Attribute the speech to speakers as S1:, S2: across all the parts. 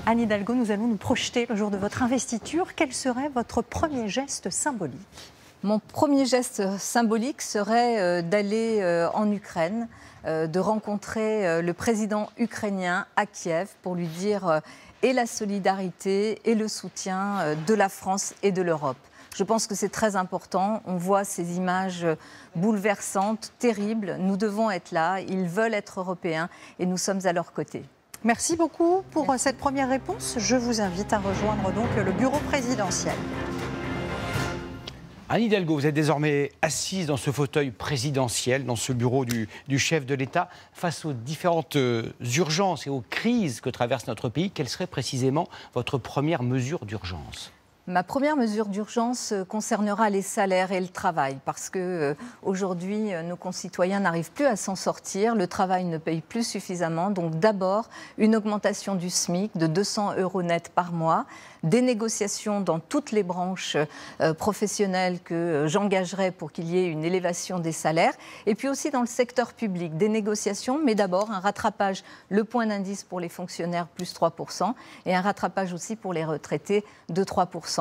S1: Anne Hidalgo, nous allons nous projeter le jour de votre investiture. Quel serait votre premier geste symbolique?
S2: Mon premier geste symbolique serait d'aller en Ukraine, de rencontrer le président ukrainien à Kiev pour lui dire et la solidarité et le soutien de la France et de l'Europe. Je pense que c'est très important. On voit ces images bouleversantes, terribles. Nous devons être là. Ils veulent être européens et nous sommes à leur côté.
S1: Merci beaucoup pour cette première réponse. Je vous invite à rejoindre donc le bureau présidentiel.
S3: Anne Hidalgo, vous êtes désormais assise dans ce fauteuil présidentiel, dans ce bureau du chef de l'État. Face aux différentes urgences et aux crises que traverse notre pays, quelle serait précisément votre première mesure d'urgence ?
S2: Ma première mesure d'urgence concernera les salaires et le travail, parce que aujourd'hui, nos concitoyens n'arrivent plus à s'en sortir. Le travail ne paye plus suffisamment. Donc d'abord, une augmentation du SMIC de 200 € net par mois, des négociations dans toutes les branches professionnelles que j'engagerai pour qu'il y ait une élévation des salaires, et puis aussi dans le secteur public, des négociations, mais d'abord un rattrapage, le point d'indice pour les fonctionnaires plus 3%, et un rattrapage aussi pour les retraités de 3%.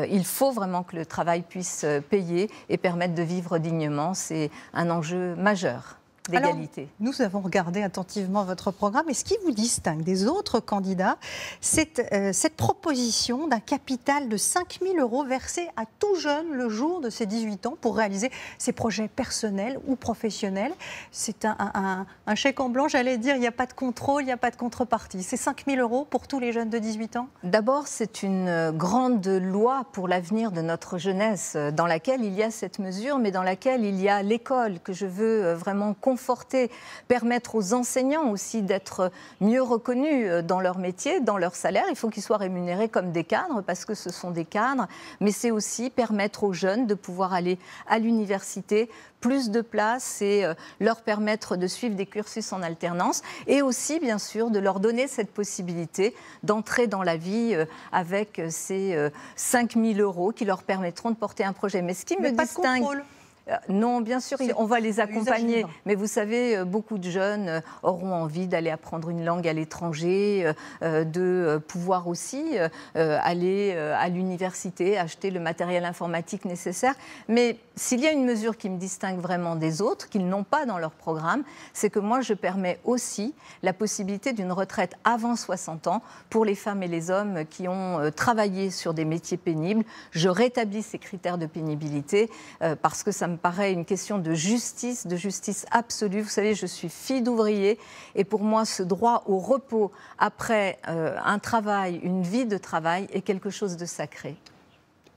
S2: Il faut vraiment que le travail puisse payer et permettre de vivre dignement. C'est un enjeu majeur d'égalité.
S1: Nous avons regardé attentivement votre programme et ce qui vous distingue des autres candidats, c'est cette proposition d'un capital de 5 000 € versé à tout jeune le jour de ses 18 ans pour réaliser ses projets personnels ou professionnels. C'est un chèque en blanc, j'allais dire, il n'y a pas de contrôle, il n'y a pas de contrepartie. C'est 5 000 € pour tous les jeunes de 18 ans?
S2: D'abord, c'est une grande loi pour l'avenir de notre jeunesse dans laquelle il y a cette mesure, mais dans laquelle il y a l'école que je veux vraiment conforter, permettre aux enseignants aussi d'être mieux reconnus dans leur métier, dans leur salaire. Il faut qu'ils soient rémunérés comme des cadres parce que ce sont des cadres, mais c'est aussi permettre aux jeunes de pouvoir aller à l'université, plus de place et leur permettre de suivre des cursus en alternance et aussi bien sûr de leur donner cette possibilité d'entrer dans la vie avec ces 5 000 € qui leur permettront de porter un projet. Mais ce qui me distingue... Non, bien sûr, on va les accompagner. Mais vous savez, beaucoup de jeunes auront envie d'aller apprendre une langue à l'étranger, de pouvoir aussi aller à l'université, acheter le matériel informatique nécessaire. Mais s'il y a une mesure qui me distingue vraiment des autres, qu'ils n'ont pas dans leur programme, c'est que moi, je permets aussi la possibilité d'une retraite avant 60 ans pour les femmes et les hommes qui ont travaillé sur des métiers pénibles. Je rétablis ces critères de pénibilité parce que ça me paraît une question de justice absolue. Vous savez, je suis fille d'ouvrier et pour moi, ce droit au repos après un travail, une vie de travail est quelque chose de sacré.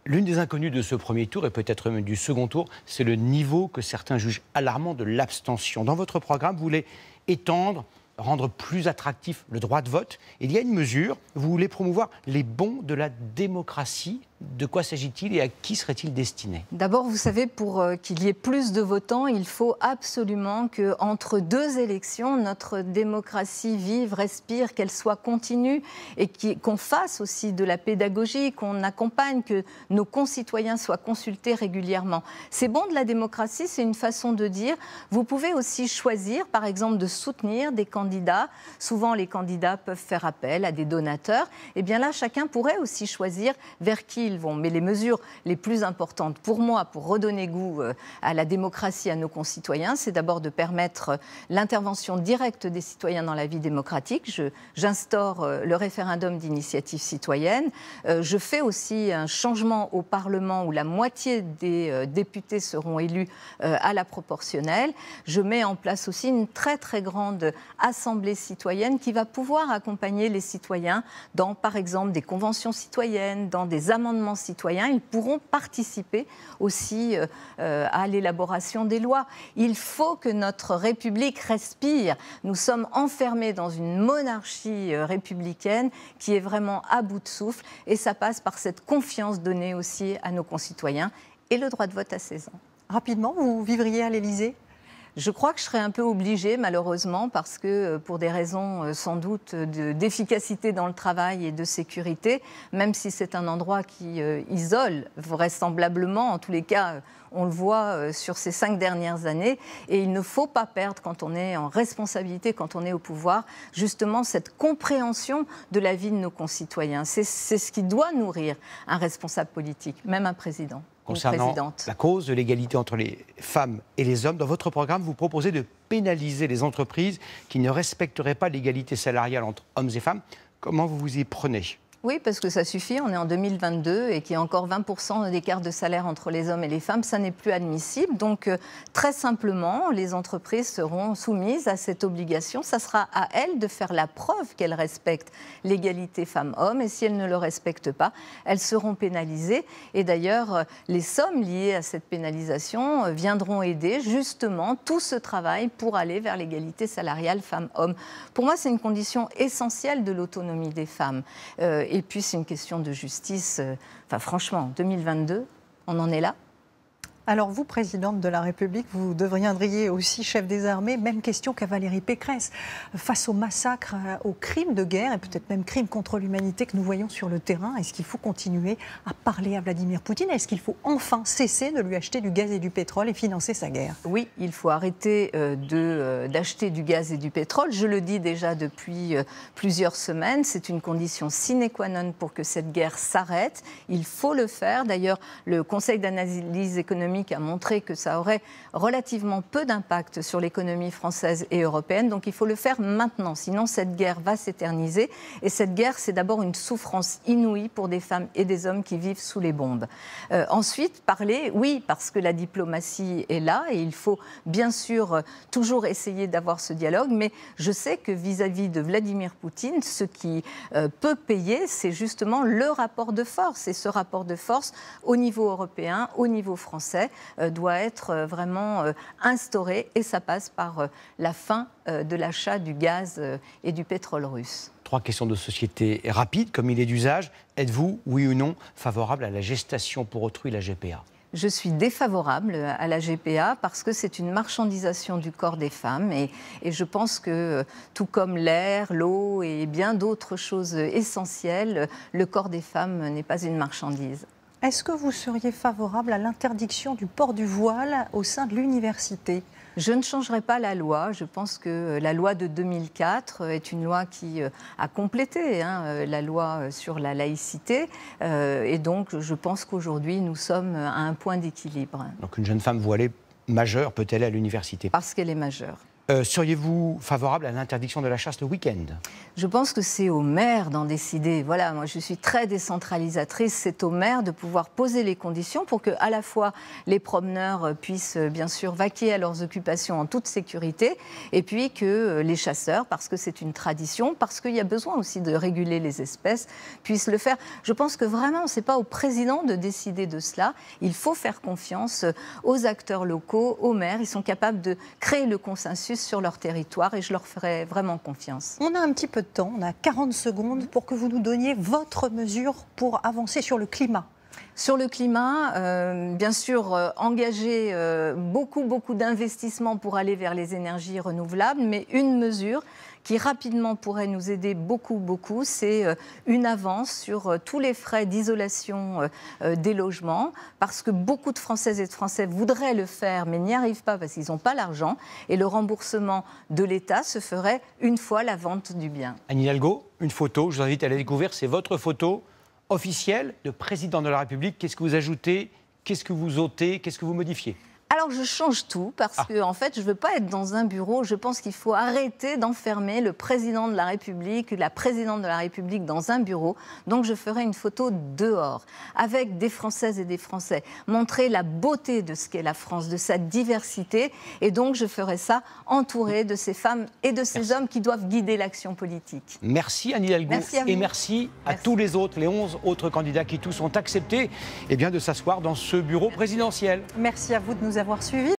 S3: L'une des inconnues de ce premier tour et peut-être même du second tour, c'est le niveau que certains jugent alarmant de l'abstention. Dans votre programme, vous voulez étendre, rendre plus attractif le droit de vote. Il y a une mesure, vous voulez promouvoir les bons de la démocratie. De quoi s'agit-il et à qui serait-il destiné?
S2: D'abord, vous savez, pour qu'il y ait plus de votants, il faut absolument qu'entre deux élections, notre démocratie vive, respire, qu'elle soit continue et qu'on fasse aussi de la pédagogie, qu'on accompagne, que nos concitoyens soient consultés régulièrement. C'est bon de la démocratie, c'est une façon de dire. Vous pouvez aussi choisir, par exemple, de soutenir des candidats. Souvent, les candidats peuvent faire appel à des donateurs. Et bien là, chacun pourrait aussi choisir vers qui ils vont. Mais les mesures les plus importantes pour moi, pour redonner goût à la démocratie, à nos concitoyens, c'est d'abord de permettre l'intervention directe des citoyens dans la vie démocratique. J'instaure le référendum d'initiative citoyenne. Je fais aussi un changement au Parlement où la moitié des députés seront élus à la proportionnelle. Je mets en place aussi une très très grande assemblée citoyenne qui va pouvoir accompagner les citoyens dans, par exemple, des conventions citoyennes, dans des amendements citoyens. Ils pourront participer aussi à l'élaboration des lois. Il faut que notre République respire. Nous sommes enfermés dans une monarchie républicaine qui est vraiment à bout de souffle et ça passe par cette confiance donnée aussi à nos concitoyens et le droit de vote à 16 ans.
S1: Rapidement, vous vivriez à l'Élysée ?
S2: Je crois que je serais un peu obligée, malheureusement, parce que pour des raisons sans doute d'efficacité dans le travail et de sécurité, même si c'est un endroit qui isole vraisemblablement, en tous les cas, on le voit sur ces 5 dernières années, et il ne faut pas perdre, quand on est en responsabilité, quand on est au pouvoir, justement cette compréhension de la vie de nos concitoyens. C'est ce qui doit nourrir un responsable politique, même un président.
S3: Concernant la cause de l'égalité entre les femmes et les hommes, dans votre programme, vous proposez de pénaliser les entreprises qui ne respecteraient pas l'égalité salariale entre hommes et femmes. Comment vous vous y prenez ?
S2: Oui, parce que ça suffit, on est en 2022 et qu'il y a encore 20% d'écart de salaire entre les hommes et les femmes, ça n'est plus admissible. Donc, très simplement, les entreprises seront soumises à cette obligation. Ça sera à elles de faire la preuve qu'elles respectent l'égalité femmes-hommes. Et si elles ne le respectent pas, elles seront pénalisées. Et d'ailleurs, les sommes liées à cette pénalisation viendront aider justement tout ce travail pour aller vers l'égalité salariale femmes-hommes. Pour moi, c'est une condition essentielle de l'autonomie des femmes. Et puis, c'est une question de justice. Enfin, franchement, 2022, on en est là.
S1: Alors vous, présidente de la République, vous deviendriez aussi chef des armées. Même question qu'à Valérie Pécresse. Face au massacre, aux crimes de guerre et peut-être même crimes contre l'humanité que nous voyons sur le terrain, est-ce qu'il faut continuer à parler à Vladimir Poutine? Est-ce qu'il faut enfin cesser de lui acheter du gaz et du pétrole et financer sa guerre?
S2: Oui, il faut arrêter d'acheter du gaz et du pétrole. Je le dis déjà depuis plusieurs semaines. C'est une condition sine qua non pour que cette guerre s'arrête. Il faut le faire. D'ailleurs, le Conseil d'analyse économique a montré que ça aurait relativement peu d'impact sur l'économie française et européenne. Donc il faut le faire maintenant, sinon cette guerre va s'éterniser. Et cette guerre, c'est d'abord une souffrance inouïe pour des femmes et des hommes qui vivent sous les bombes. Ensuite, parler, oui, parce que la diplomatie est là et il faut bien sûr toujours essayer d'avoir ce dialogue. Mais je sais que vis-à-vis de Vladimir Poutine, ce qui peut payer, c'est justement le rapport de force. Et ce rapport de force, au niveau européen, au niveau français, doit être vraiment instauré et ça passe par la fin de l'achat du gaz et du pétrole russe.
S3: 3 questions de société rapides, comme il est d'usage. Êtes-vous, oui ou non, favorable à la gestation pour autrui, la GPA ?
S2: Je suis défavorable à la GPA parce que c'est une marchandisation du corps des femmes et je pense que, tout comme l'air, l'eau et bien d'autres choses essentielles, le corps des femmes n'est pas une marchandise.
S1: Est-ce que vous seriez favorable à l'interdiction du port du voile au sein de l'université?
S2: Je ne changerai pas la loi. Je pense que la loi de 2004 est une loi qui a complété la loi sur la laïcité. Et donc, je pense qu'aujourd'hui, nous sommes à un point d'équilibre.
S3: Donc, une jeune femme voilée majeure peut aller à l'université?
S2: Parce qu'elle est majeure.
S3: Seriez-vous favorable à l'interdiction de la chasse le week-end?
S2: Je pense que c'est aux maires d'en décider. Voilà, moi je suis très décentralisatrice. C'est aux maires de pouvoir poser les conditions pour que, à la fois, les promeneurs puissent bien sûr vaquer à leurs occupations en toute sécurité, et puis que les chasseurs, parce que c'est une tradition, parce qu'il y a besoin aussi de réguler les espèces, puissent le faire. Je pense que vraiment, ce n'est pas au président de décider de cela. Il faut faire confiance aux acteurs locaux, aux maires. Ils sont capables de créer le consensus sur leur territoire et je leur ferai vraiment confiance.
S1: On a un petit peu de temps, on a 40 secondes pour que vous nous donniez votre mesure pour avancer sur le climat.
S2: Sur le climat, bien sûr, engager beaucoup d'investissements pour aller vers les énergies renouvelables, mais une mesure qui rapidement pourrait nous aider beaucoup, c'est une avance sur tous les frais d'isolation des logements, parce que beaucoup de Françaises et de Français voudraient le faire, mais n'y arrivent pas parce qu'ils n'ont pas l'argent, et le remboursement de l'État se ferait une fois la vente du bien.
S3: Anne Hidalgo, une photo, je vous invite à la découvrir, c'est votre photo officielle de président de la République. Qu'est-ce que vous ajoutez? Qu'est-ce que vous ôtez? Qu'est-ce que vous modifiez?
S2: Alors, je change tout parce que, en fait, je ne veux pas être dans un bureau. Je pense qu'il faut arrêter d'enfermer le président de la République, la présidente de la République dans un bureau. Donc, je ferai une photo dehors, avec des Françaises et des Français. Montrer la beauté de ce qu'est la France, de sa diversité. Et donc, je ferai ça entouré de ces femmes et de ces hommes qui doivent guider l'action politique.
S3: Merci Anne Hidalgo.
S2: Merci à vous.
S3: Et merci à tous les autres, les 11 autres candidats qui tous ont accepté de s'asseoir dans ce bureau présidentiel.
S1: Merci à vous de nous avoir suivis.